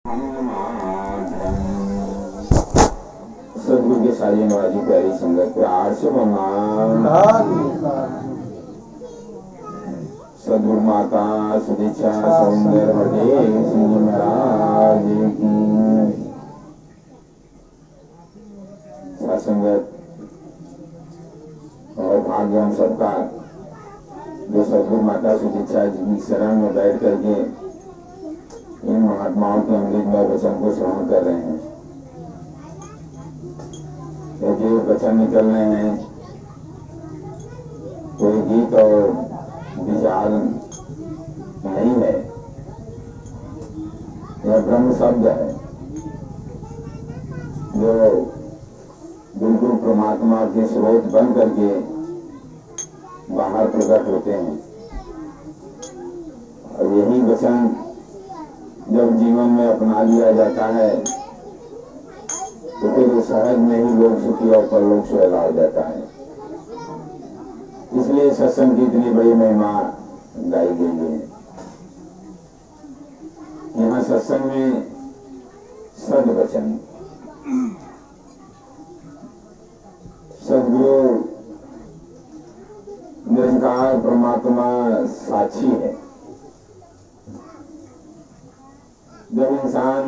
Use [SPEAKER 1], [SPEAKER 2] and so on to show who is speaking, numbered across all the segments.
[SPEAKER 1] सदगुरु के सारी नवाजी प्यारी संगत प्यार से सदगुरु माता सुदीक्षा सौंदर्य हरदेव सिंह महाराज की संगत और भाग्य हम सबका जो सदगुरु माता सुदीक्षा जी की शरण में बैठ करके इन महात्माओं के अमृतमय वचन को श्रवण कर रहे हैं। जो वचन निकल रहे हैं कोई गीत और विचार नहीं है, यह ब्रह्म शब्द है जो बिल्कुल परमात्मा के स्रोत बन करके बाहर प्रकट होते हैं। और यही वचन जब जीवन में अपना लिया जाता है तो फिर सहज में ही लोक सुखी और परलोक सुहेला हो जाता है। इसलिए सत्संग की इतनी बड़ी महिमा गाई गई है। यहाँ सत्संग में सदवचन सदगुरु निरंकार परमात्मा साक्षी है। जब इंसान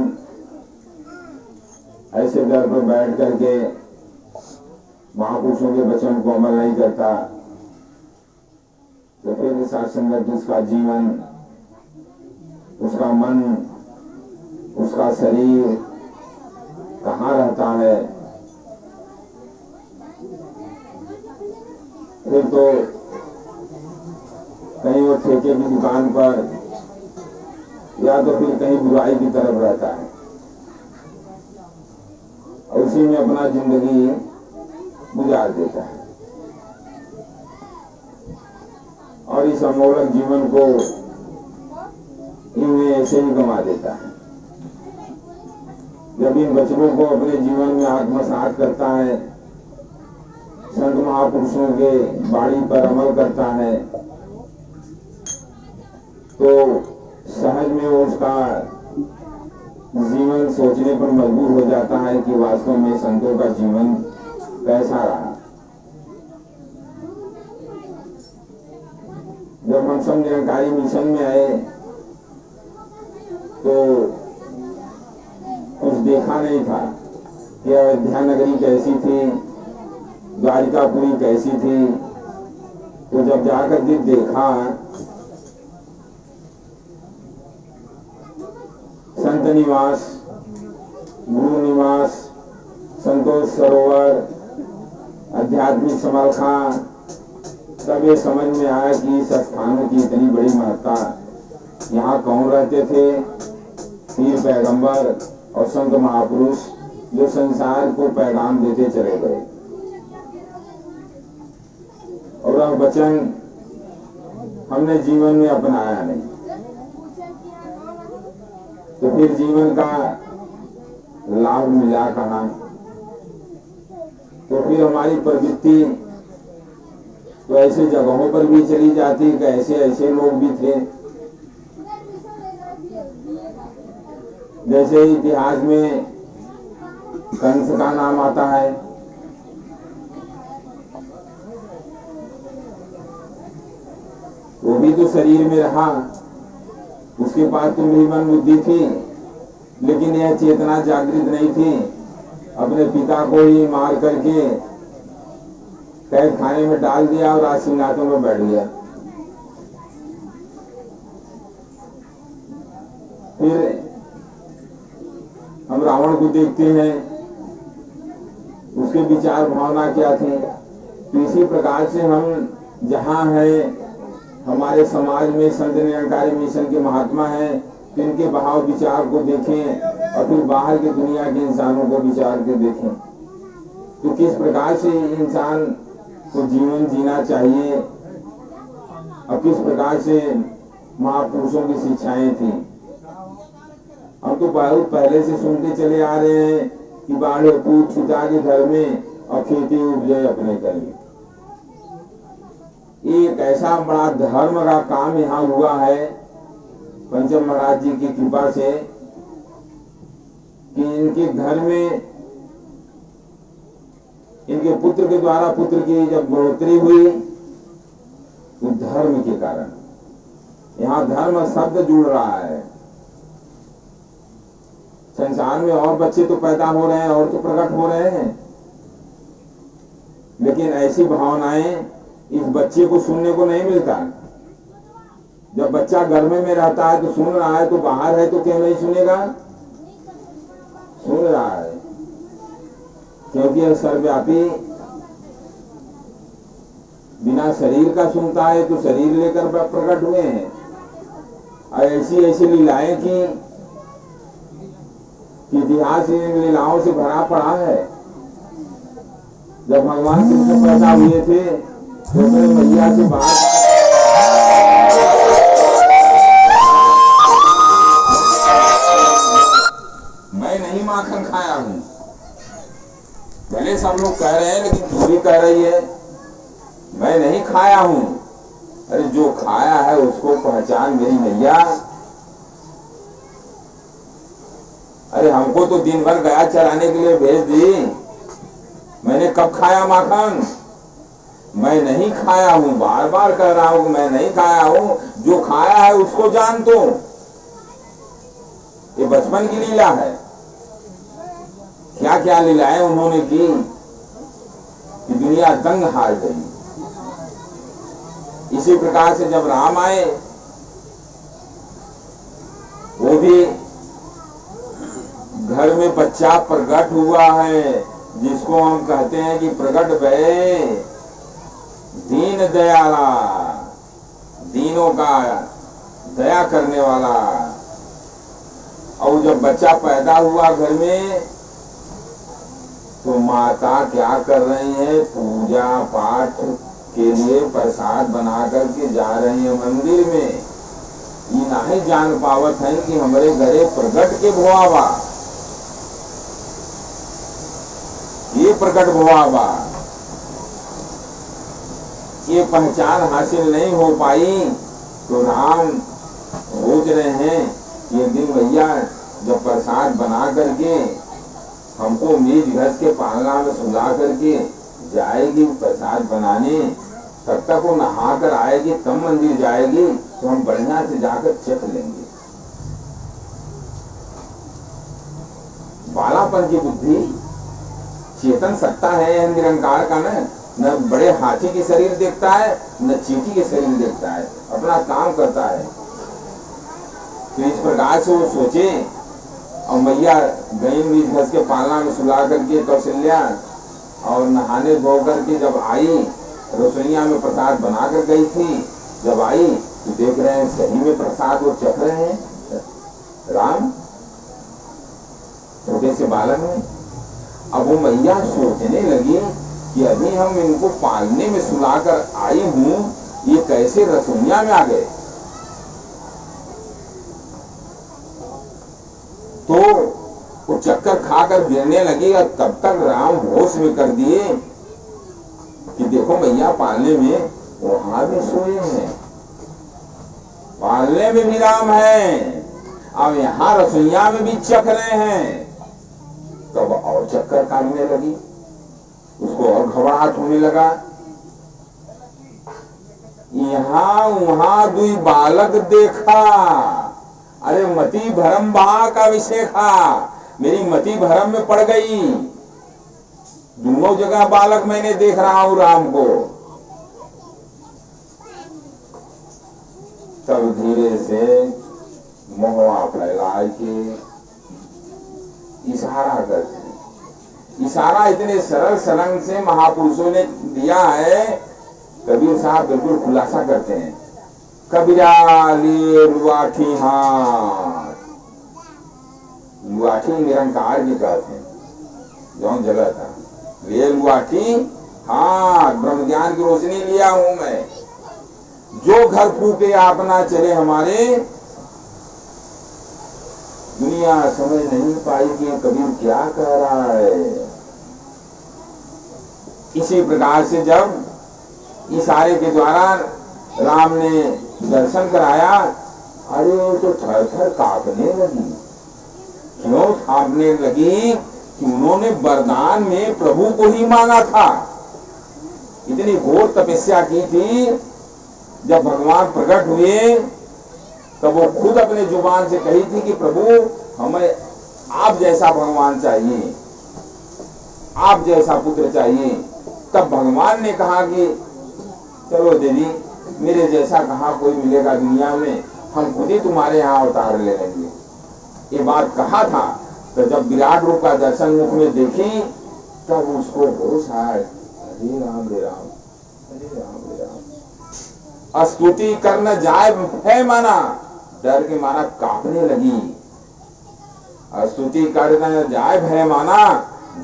[SPEAKER 1] ऐसे दर पर बैठ करके महापुरुषों के वचन को अमल नहीं करता तो फिर साथ संगत उसका जीवन, उसका मन, उसका शरीर कहाँ रहता है? फिर तो कहीं वो ठेके की दुकान पर या तो फिर कहीं बुराई की तरफ रहता है और उसी में अपना जिंदगी गुजार देता है और इस अमोलक जीवन को इनमें ऐसे ही गंवा देता है। जब इन वचनों को अपने जीवन में आत्मसात करता है, संत महापुरुषों के वाणी पर अमल करता है तो सहज में उसका जीवन सोचने पर मजबूर हो जाता है कि वास्तव में संतों का जीवन कैसा रहा। जब हम सब निरंकारी मिशन में आए तो कुछ देखा नहीं था कि अयोध्या नगरी कैसी थी, द्वारिकापुरी कैसी थी। तो जब जाकर देखा संत निवास, गुरु निवास, संतोष सरोवर, आध्यात्मिक समरखा, तब ये समझ में आया कि इस स्थानों की इतनी बड़ी महत्ता। यहाँ कौन रहते थे? पीर पैगंबर और संत महापुरुष जो संसार को पैगाम देते चले गए और वह वचन हमने जीवन में अपनाया नहीं तो फिर जीवन का लाभ मिला कहाँ? तो फिर हमारी प्रवृत्ति तो ऐसे जगहों पर भी चली जाती कि ऐसे ऐसे लोग भी थे। जैसे इतिहास में कंस का नाम आता है, वो भी तो शरीर में रहा, उसके पास तो निर्मल बुद्धि थी लेकिन यह चेतना जागृत नहीं थी। अपने पिता को ही मार करके कैद खाने में डाल दिया और आज सिंहासन में बैठ गया। फिर हम रावण को देखते हैं, उसके विचार भावना क्या थी। तो इसी प्रकार से हम जहाँ हैं हमारे समाज में संत निरंकारी मिशन के महात्मा हैं तो इनके भाव विचार को देखें और फिर बाहर की दुनिया के इंसानों को विचार के देखें तो किस प्रकार से इंसान को जीवन जीना चाहिए और किस प्रकार से महापुरुषों की शिक्षाएं थी। हम तो बहुत पहले से सुनते चले आ रहे हैं कि बाढ़ पूत छुटा के घर में और खेती उपजे अपने करें। एक ऐसा बड़ा धर्म का काम यहाँ हुआ है पंचम महाराज जी की कृपा से इनके घर में इनके पुत्र के द्वारा पुत्र की जब बढ़ोतरी हुई तो धर्म के कारण, यहां धर्म शब्द जुड़ रहा है। संसार में और बच्चे तो पैदा हो रहे हैं और तो प्रकट हो रहे हैं, लेकिन ऐसी भावनाएं इस बच्चे को सुनने को नहीं मिलता। जब बच्चा गर्भ में रहता है तो सुन रहा है, तो बाहर है तो क्यों नहीं सुनेगा? सुन रहा है, क्योंकि यह सर्वव्यापी बिना शरीर का सुनता है, तो शरीर लेकर प्रकट हुए हैं। और ऐसी ऐसी लीलाएं की इतिहास इन लीलाओं से भरा पड़ा है। जब भगवान कृष्ण पैदा हुए थे तो अपने मैया से बाहर, मैं नहीं माखन खाया हूं, भले सब लोग कह रहे हैं, लेकिन तू भी कह रही है मैं नहीं खाया हूं। अरे जो खाया है उसको पहचान मेरी मैया। अरे हमको तो दिन भर गया चराने के लिए भेज दी, मैंने कब खाया माखन? मैं नहीं खाया हूं, बार बार कह रहा हूं कि मैं नहीं खाया हूं। जो खाया है उसको जान दो। ये बचपन की लीला है। क्या क्या लीलाएं उन्होंने की कि दुनिया दंग हार गई। इसी प्रकार से जब राम आए, वो भी घर में बच्चा प्रकट हुआ है, जिसको हम कहते हैं कि प्रकट भये दीन दयाला, दीनों का दया करने वाला। और जब बच्चा पैदा हुआ घर में, तो माता क्या कर रही है? पूजा पाठ के लिए प्रसाद बना करके जा रही है मंदिर में। ये नहीं जान पावत है कि हमारे घरे प्रकट के भुआवा, ये प्रकट भुआवा, ये पहचान हासिल नहीं हो पाई। तो राम सोच रहे हैं कि एक दिन भैया जब प्रसाद बना करके हमको मेज घस के पालना में सुला करके जाएगी प्रसाद बनाने, तब तक वो नहा कर आएगी, तब मंदिर जाएगी, तो हम बढ़िया से जाकर चख लेंगे। बालापन की बुद्धि, चेतन सत्ता है निरंकार का, न बड़े हाथी की शरीर देखता है, न चींटी के शरीर देखता है, अपना काम करता है। तो इस प्रकार से वो सोचे। और मैया गई मीज घस के पालना में सुला करके कौशल्या, और नहाने धो करके जब आई, रसोईया में प्रसाद बनाकर गई थी। जब आई तो देख रहे हैं सही में प्रसाद वो चख रहे हैं राम, छोटे से बालक में। अब वो मैया सोचने लगी कि अभी हम इनको पालने में सुलाकर आई हूं, ये कैसे रसोईया में आ गए? तो वो चक्कर खाकर गिरने लगी। और तब तक राम होश में कर दिए कि देखो मैया पालने में वहां भी सोए हैं, पालने में भी राम है, अब यहां रसोईया में भी चख रहे हैं। तब और चक्कर काटने लगी, उसको और घबराहट होने लगा। यहां वहां दुई बालक देखा, अरे मति भरम बहा का विषय था, मेरी मति भरम में पड़ गई। दोनों जगह बालक मैंने देख रहा हूं राम को। तब धीरे से मोहवा फैला के इशारा करते। इशारा इतने सरल सरंग से महापुरुषों ने दिया है, कबीर साहब बिल्कुल खुलासा करते हैं। कबीरा ले लुआठी हाथ, लुआठी निरंकार की कहते हैं, जौन जगह था। ले लुआठी हाथ, ब्रह्म ज्ञान की रोशनी लिया हूं मैं, जो घर फूके अपना चले हमारे। दुनिया समझ नहीं पाई कि कबीर क्या कह रहा है। इसी प्रकार से जब इशारे के द्वारा राम ने दर्शन कराया, अरे वो तो थर थर कांपने लगी। क्यों भागने लगी कि उन्होंने वरदान में प्रभु को ही मांगा था। इतनी घोर तपस्या की थी, जब भगवान प्रकट हुए तब वो खुद अपने जुबान से कही थी कि प्रभु हमें आप जैसा भगवान चाहिए, आप जैसा पुत्र चाहिए। तब भगवान ने कहा कि चलो देवी, मेरे जैसा कहाँ कोई मिलेगा दुनिया में, हम खुद ही तुम्हारे यहाँ अवतार ले लेंगे। ये बात कहा था। तो जब विराट रूप का दर्शन मुख में देखी तब उसको होश आया, हरे राम हरे राम हरे राम हरे राम। स्तुति करना जाए है माना, डर के माना कांपने लगी। स्तुति करना जाए है माना,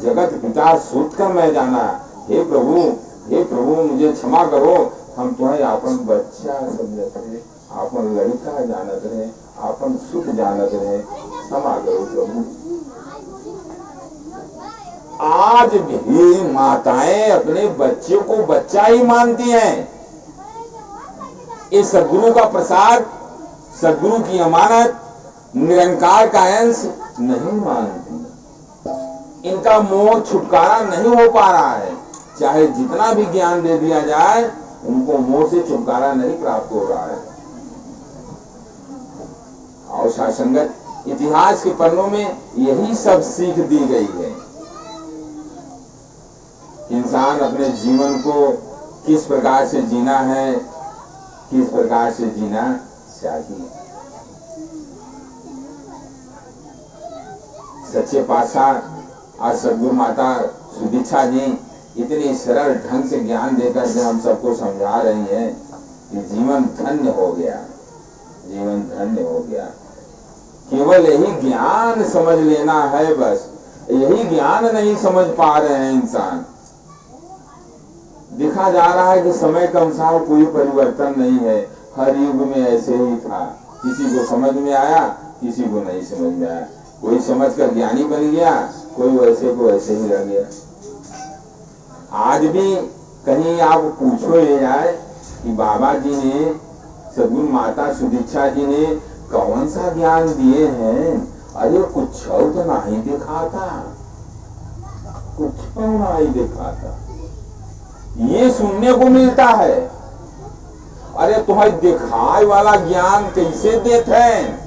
[SPEAKER 1] जगत पिता सूत कर मैं जाना। हे प्रभु मुझे क्षमा करो, हम तुम्हें आपन बच्चा समझते रहे, आपन लड़का जानत रहे, आपन सुख जानत रहे, क्षमा करो प्रभु। आज भी माताएं अपने बच्चे को बच्चा ही मानती हैं। इस सदगुरु का प्रसाद, सदगुरु की अमानत, निरंकार का अंश नहीं मानती। इनका मोह छुटकारा नहीं हो पा रहा है। चाहे जितना भी ज्ञान दे दिया जाए, उनको मोह से छुटकारा नहीं प्राप्त हो रहा है। और शासंगत इतिहास के पन्नों में यही सब सीख दी गई है। इंसान अपने जीवन को किस प्रकार से जीना है, किस प्रकार से जीना चाहिए। सच्चे पातशाह आज सदगुरु माता सुदीक्षा जी इतनी सरल ढंग से ज्ञान देकर जो हम सबको समझा रही हैं कि जीवन धन्य हो गया, जीवन धन्य हो गया। केवल यही ज्ञान समझ लेना है, बस यही ज्ञान नहीं समझ पा रहे हैं इंसान। देखा जा रहा है कि समय के अनुसार कोई परिवर्तन नहीं है, हर युग में ऐसे ही था। किसी को समझ में आया, किसी को नहीं समझ में आया। कोई समझकर ज्ञानी बन गया, कोई वैसे को वैसे ही रह गया। आज भी कहीं आप पूछो ये जाए कि बाबा जी ने, सदगुरु माता सुदीक्षा जी ने कौन सा ज्ञान दिए हैं? अरे कुछ तो नहीं दिखाता, कुछ नहीं दिखाता। ये सुनने को मिलता है। अरे तुम्हें दिखाई वाला ज्ञान कैसे देते हैं?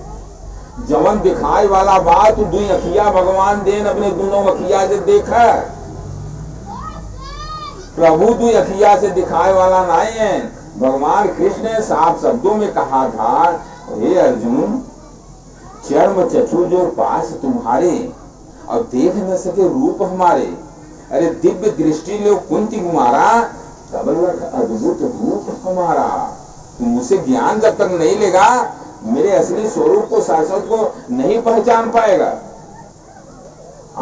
[SPEAKER 1] जवन दिखाई वाला बात दुई अखिया भगवान देन अपने दोनों अखिया से देखा। प्रभु दुई अखिया से दिखाए वाला नहीं है। भगवान कृष्ण ने साफ शब्दों में कहा था, हे अर्जुन, चर्म चक्षु जो पास तुम्हारे और देख न सके रूप हमारे। अरे दिव्य दृष्टि ले कुंती कुमारा, तब अद्भुत रूप हमारा। तुम उसे ज्ञान जब तक नहीं लेगा, मेरे असली स्वरूप को, शाश्वत को नहीं पहचान पाएगा।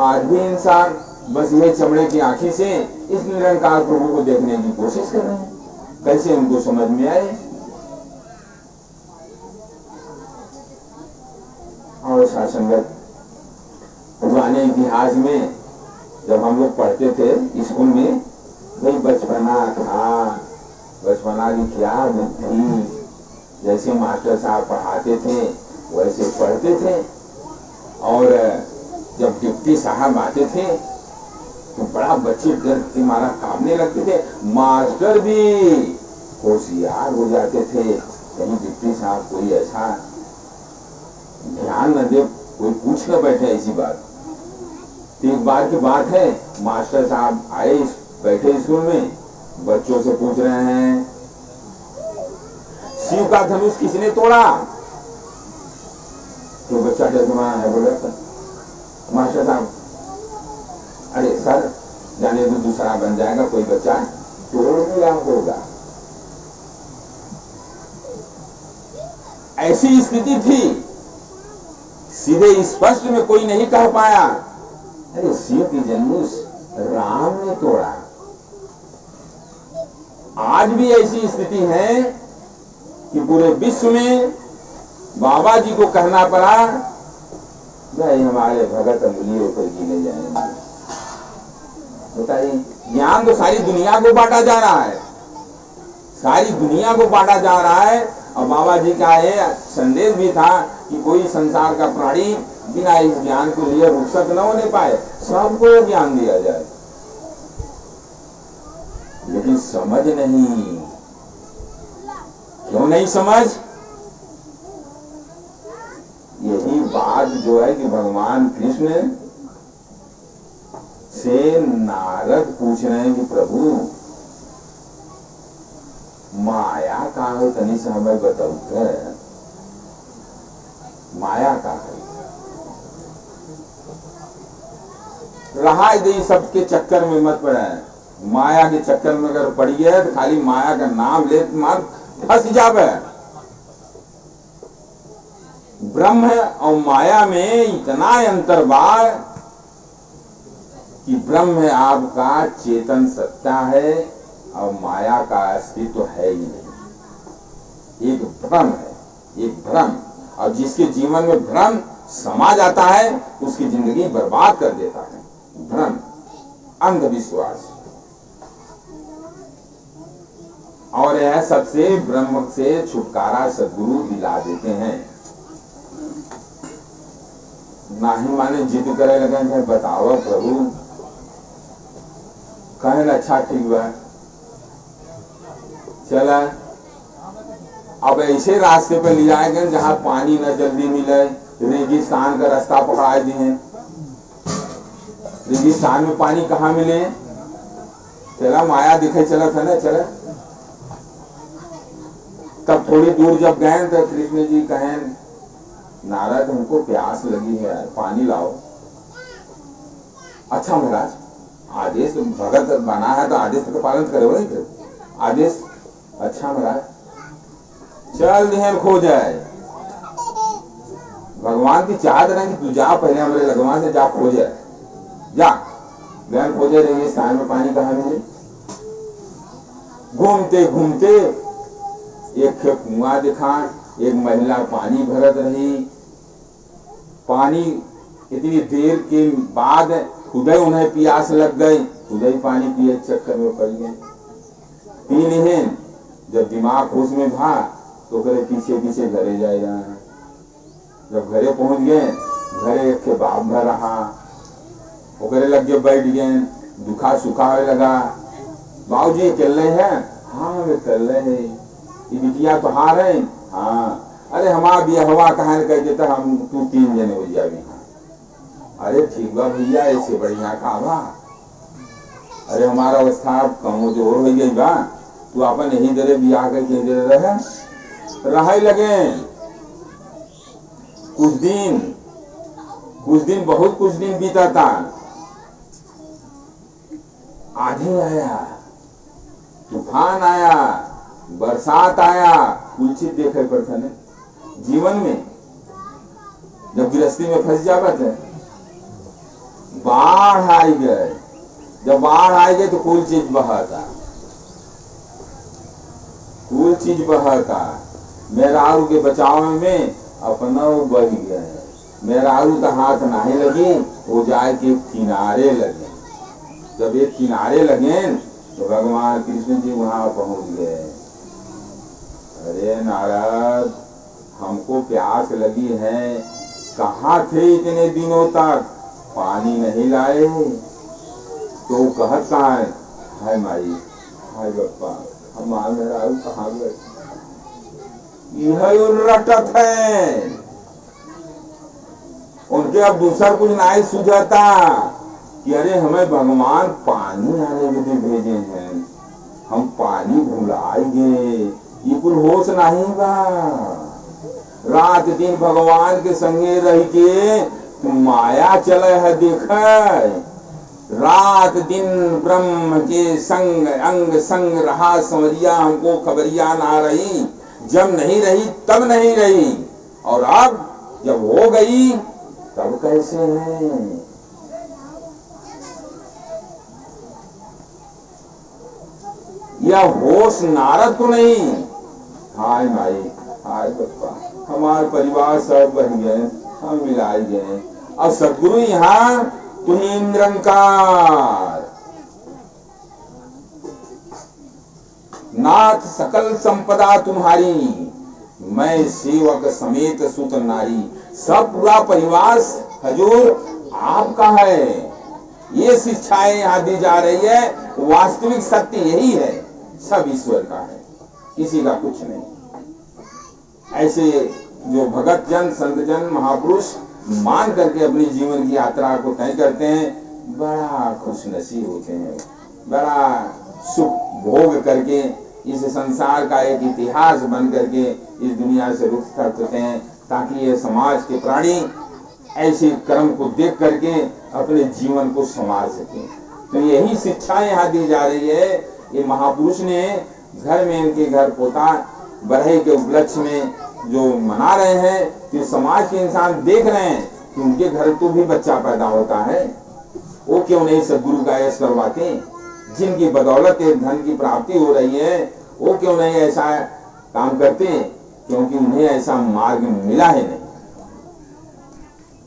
[SPEAKER 1] आज भी इंसान बस ये चमड़े की आंखी से इस निरंकार प्रभु को देखने की कोशिश कर रहे हैं। कैसे उनको समझ में आए? और शासंगत पुराने इतिहास में जब हम लोग पढ़ते थे स्कूल में, भाई बचपना था, बचपना की क्या बुद्धि, जैसे मास्टर साहब पढ़ाते थे वैसे पढ़ते थे। और जब डिप्टी साहब आते थे तो बड़ा बच्चे डर के मारा कांपने लगते थे। मास्टर भी होशियार हो जाते थे, कहीं डिप्टी साहब कोई ऐसा ध्यान न दे, कोई पूछ न बैठे ऐसी बात। तो एक बार की बात है, मास्टर साहब आए, बैठे स्कूल में, बच्चों से पूछ रहे हैं, शिव का धनुष किसने तोड़ा? तो बच्चा डरना है, बोला मास्टर साहब, अरे सर जाने तो दूसरा बन जाएगा, कोई बच्चा तोड़ दिया होगा। ऐसी स्थिति थी, सीधे स्पष्ट में कोई नहीं कह पाया, अरे शिव की धनुष राम ने तोड़ा। आज भी ऐसी स्थिति है कि पूरे विश्व में बाबा जी को कहना पड़ा, भाई हमारे भगत अंगुलियों पर गिने जाएंगे। बताइए, ज्ञान तो सारी दुनिया को बांटा जा रहा है, सारी दुनिया को बांटा जा रहा है। और बाबा जी का ये संदेश भी था कि कोई संसार का प्राणी बिना इस ज्ञान को लिए रुखसत न होने पाए, सबको ज्ञान दिया जाए, लेकिन समझ नहीं। क्यों नहीं समझ? यही बात जो है कि भगवान कृष्ण से नारद पूछ रहे हैं कि प्रभु माया का है, तनी से हमें बताओ, माया का है। रहा दे सबके चक्कर में मत पड़ा है, माया के चक्कर में अगर पड़ी है तो खाली माया का नाम ले मार फंस जावे। ब्रह्म और माया में इतना अंतर बा कि ब्रह्म आपका चेतन सत्ता है और माया का अस्तित्व है ही नहीं। एक भ्रम है, एक भ्रम, और जिसके जीवन में भ्रम समा जाता है उसकी जिंदगी बर्बाद कर देता है। भ्रम, अंधविश्वास, और यह सबसे ब्रह्म से छुटकारा सद्गुरु दिला देते हैं। नहीं माने जिद करे लगे, बताओ प्रभु कहन अच्छा ठीक बा, चला अब ऐसे रास्ते पे ले जाएंगे जहां पानी न जल्दी मिले, रेगिस्तान का रास्ता पकड़ा दिए। रेगिस्तान में पानी कहाँ मिले? चला माया दिखे चला था ना, चला। तब थोड़ी दूर जब गए तो कृष्ण जी कहें, नारद हमको प्यास लगी है, पानी लाओ। अच्छा महाराज, आदेश भगत बना है तो आदेश का पालन करोगे? आदेश, अच्छा महाराज, चल ध्यान खो जाए। भगवान की चाहत रहे कि तू जा, पहले हमारे लगवा से जा, खो जाए, जा ध्यान खो जाए। रही स्थान में पानी कहाँ मिले? घूमते घूमते एक कुआं दिखा, एक महिला पानी भरत रही। पानी इतनी देर के बाद खुदे उन्हें प्यास लग गई, खुदे ही पानी पिए चक्कर में पड़ गए। पी नहीं, जब दिमाग होश में भा तो करे पीछे पीछे घरे जाएगा। जब घरे पहुंच गए, घरे एक के बाप भर रहा, ओकरे लग के बैठ गए, दुखा सुखा होने लगा। बाबूजी चल रहे हैं? हाँ वे चल रहे हैं। ये बिटिया तो हार है? हाँ। अरे हमारा भी हवा कहा कह देता, हम तू 3 जने हो जाए। अरे ठीक बा भैया, ऐसे बढ़िया खावा। अरे हमारा अवस्था कमजोर हो गई बा, तू अपन यही दे बिया के दे रहे लगे। कुछ दिन बहुत कुछ दिन बीता था। आंधी आया, तूफान आया, बरसात आया, कुलचित देखे पड़ता ने जीवन में। जब गृहस्थी में फंस जावत है, बाढ़ आई गए। जब बाढ़ आई गई तो कुल चीज बहाता, कुल चीज बहाता। मेहरारू के बचाव में अपना बह गए। मेहरारू का हाथ नहीं लगी, वो जाए के किनारे लगे। जब एक किनारे लगे तो भगवान कृष्ण जी वहां पहुंच गए। अरे नारद, हमको प्यास लगी है, कहाँ थे इतने दिनों तक, पानी नहीं लाए? तो कहत कहाँ है? हाय माई, हाय बप्पा, हमारे मेहरारू कहाँ गए? यह रटत है। उनके अब दूसरा कुछ नहीं सुझाता कि अरे हमें भगवान पानी आने के लिए भेजे हैं, हम पानी भुलाएंगे। ये कुछ होश नहीं बा। रात दिन भगवान के संगे रह के माया चले है, देखे। रात दिन ब्रह्म के संग अंग संग रहा संवरिया, हमको खबरिया ना रही। जब नहीं रही तब नहीं रही, और अब जब हो गई तब कैसे है? यह होश नारद को नहीं। हाय माई, हाय बप्पा, हमारे परिवार सब बन गए, हम मिलाए गए। अब सदगुरु यहाँ तुम्हें निरंकार नाथ, सकल संपदा तुम्हारी, मैं सेवक समेत सुत नारी। सब पूरा परिवार हजूर आपका है। ये शिक्षाएं यहाँ दी जा रही है। वास्तविक सत्य यही है, सब ईश्वर का है, किसी का कुछ नहीं। ऐसे जो भगत जन, संत जन, महापुरुष मान करके अपनी जीवन की यात्रा को तय करते हैं, बड़ा खुशनसीब होते हैं, बड़ा सुख भोग करके इस संसार का एक इतिहास बन करके इस दुनिया से रुखसत होते हैं, ताकि ये समाज के प्राणी ऐसे कर्म को देख करके अपने जीवन को संवार सके। तो यही शिक्षा यहाँ दी जा रही है। ये महापुरुष ने घर में, इनके घर पोता बरहे के उपलक्ष्य में जो मना रहे हैं, तो समाज के इंसान देख रहे हैं कि उनके घर तो भी बच्चा पैदा होता है, वो क्यों नहीं सदगुरु का यश करवाते? जिनकी बदौलत धन की प्राप्ति हो रही है, वो क्यों नहीं ऐसा काम करते? क्योंकि उन्हें ऐसा मार्ग मिला है नहीं।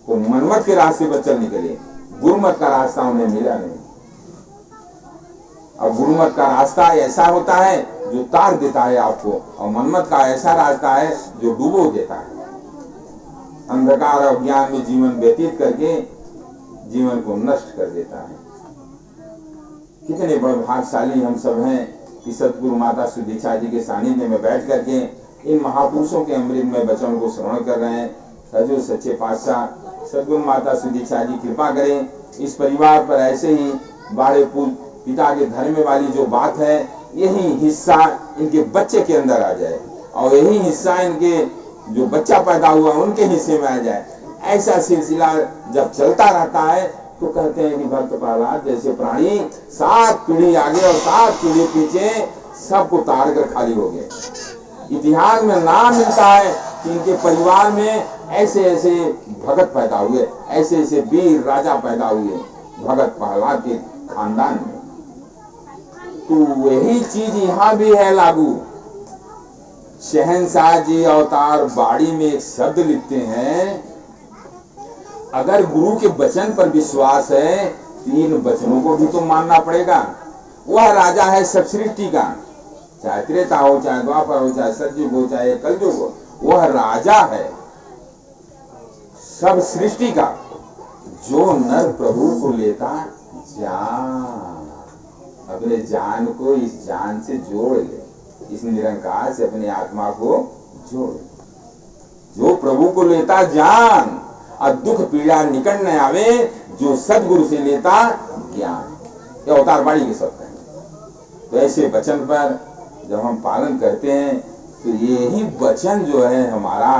[SPEAKER 1] वो मनमत के रास्ते पर चल निकले, गुरुमत का रास्ता उन्हें मिला नहीं। अब गुरुमत का रास्ता ऐसा होता है जो तार देता है आपको, और मनमत का ऐसा रास्ता है जो डूबो देता है। अंधकार और ज्ञान में जीवन व्यतीत करके जीवन को नष्ट कर देता है। कितने बड़े भाग्यशाली हम सब हैं कि सतगुरु माता सुदीक्षा जी के सानिध्य में बैठ करके इन महापुरुषों के अमृतमय वचन को श्रवण कर रहे हैं। हजूर सच्चे पातशाह सतगुरु माता सुदीक्षा जी कृपा करें, इस परिवार पर ऐसे ही बाड़े पिता के धर्म वाली जो बात है, यही हिस्सा इनके बच्चे के अंदर आ जाए, और यही हिस्सा इनके जो बच्चा पैदा हुआ उनके हिस्से में आ जाए। ऐसा सिलसिला जब चलता रहता है तो कहते हैं कि भक्त प्रहलाद जैसे प्राणी 7 पीढ़ी आगे और 7 पीढ़ी पीछे सबको तार कर खाली हो गए। इतिहास में नाम मिलता है कि इनके परिवार में ऐसे ऐसे भगत पैदा हुए, ऐसे ऐसे वीर राजा पैदा हुए भगत प्रहलाद के खानदान में। तो वही चीज यहाँ भी है लागू। शहंशाह जी अवतार बाड़ी में एक शब्द लिखते हैं, अगर गुरु के वचन पर विश्वास है, इन वचनों को भी तो मानना पड़ेगा। वह राजा है सब सृष्टि का, चाहे त्रेता हो, चाहे द्वापर हो, चाहे सतयुग हो, चाहे कलयुग हो, वह राजा है सब सृष्टि का। जो नर प्रभु को लेता जान, अपने जान को इस जान से जोड़ ले, इस निरंकार से अपनी आत्मा को जोड़। जो प्रभु को लेता जान और दुख पीड़ा निकट न आवे, जो सदगुरु से लेता ज्ञान। ये अवतार बाड़ी के शब्द हैं। तो ऐसे वचन पर जब हम पालन करते हैं तो यही वचन जो है हमारा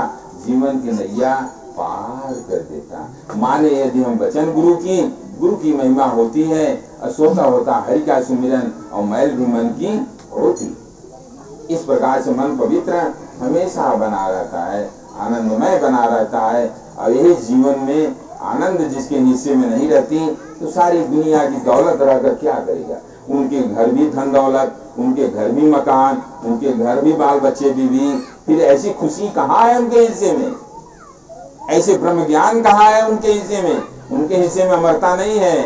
[SPEAKER 1] जीवन की नैया पार कर देता। माने यदि हम वचन गुरु की महिमा होती है, असोता होता हरि का सुमिरन और मैल भी मन की होती। इस प्रकार से मन पवित्र हमेशा बना रहता है, आनंदमय बना रहता है। और यही जीवन में आनंद जिसके हिस्से में नहीं रहती, तो सारी दुनिया की दौलत रहकर क्या करेगा? उनके घर भी धन दौलत, उनके घर भी मकान, उनके घर भी बाल बच्चे बीवी, फिर ऐसी खुशी कहाँ है उनके हिस्से में? ऐसे ब्रह्म ज्ञान कहाँ है उनके हिस्से में? उनके हिस्से में अमरता नहीं है।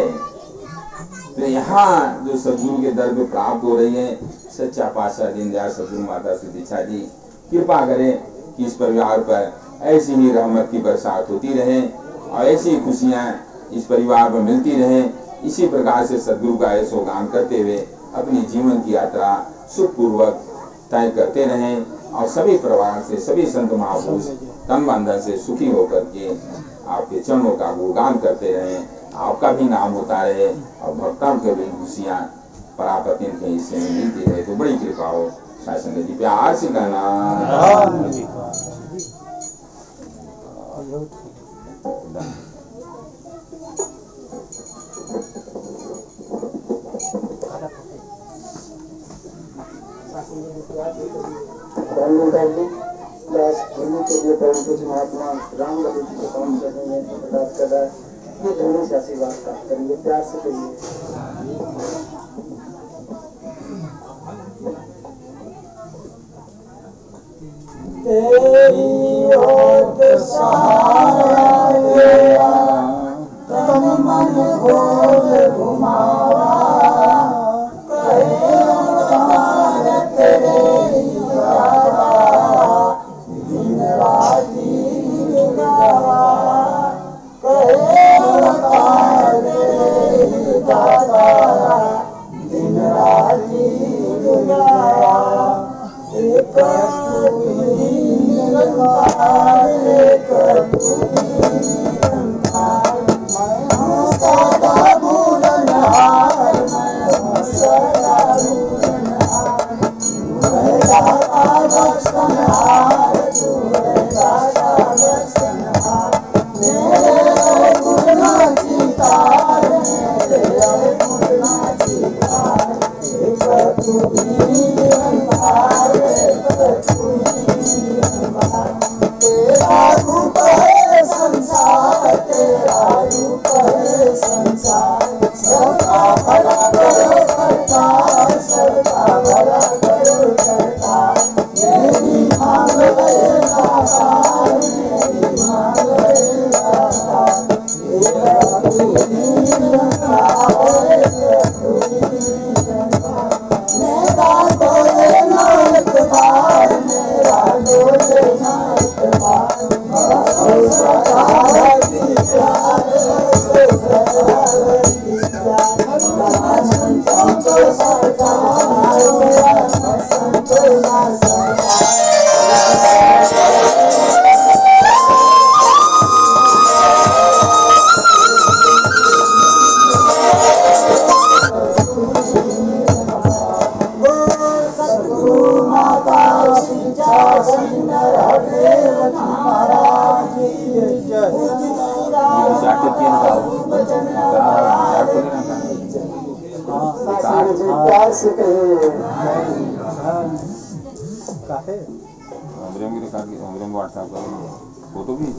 [SPEAKER 1] तो यहाँ जो सदगुरु के दर पे प्राप्त हो रही है, सच्चा पातशाह दीनदयाल सदगुरु माता सुदीक्षा जी कृपा करें कि इस परिवार पर ऐसी ही रहमत की बरसात होती रहे और ऐसी खुशियाँ इस परिवार में मिलती रहे। इसी प्रकार से सदगुरु का यशोगान करते हुए अपनी जीवन की यात्रा सुखपूर्वक तय करते रहें, और सभी परिवार से सभी संत महापुरुष तन बंधन से सुखी होकर के आपके चरणों का गुणगान करते रहें। आपका भी नाम होता रहे और भक्तों के भी खुशियाँ परापति के हिस्से में मिलती रहे। तो बड़ी कृपा हो। शासन जी प्यार से कहना
[SPEAKER 2] महात्मा राम लगे जी को काम कर रहे हैं, अरदास कर रहा है, ये धोने से आशीर्वाद प्राप्त करेंगे। प्यार से कहिए। तेरी ओट सहारा तेरा, तन मन घोर घुमावा, कहे अवतार तेरे यारा, दिन राति गावा, कहे प्यार से कहिए
[SPEAKER 3] काहे
[SPEAKER 1] व्हाट्सएप फोटो भी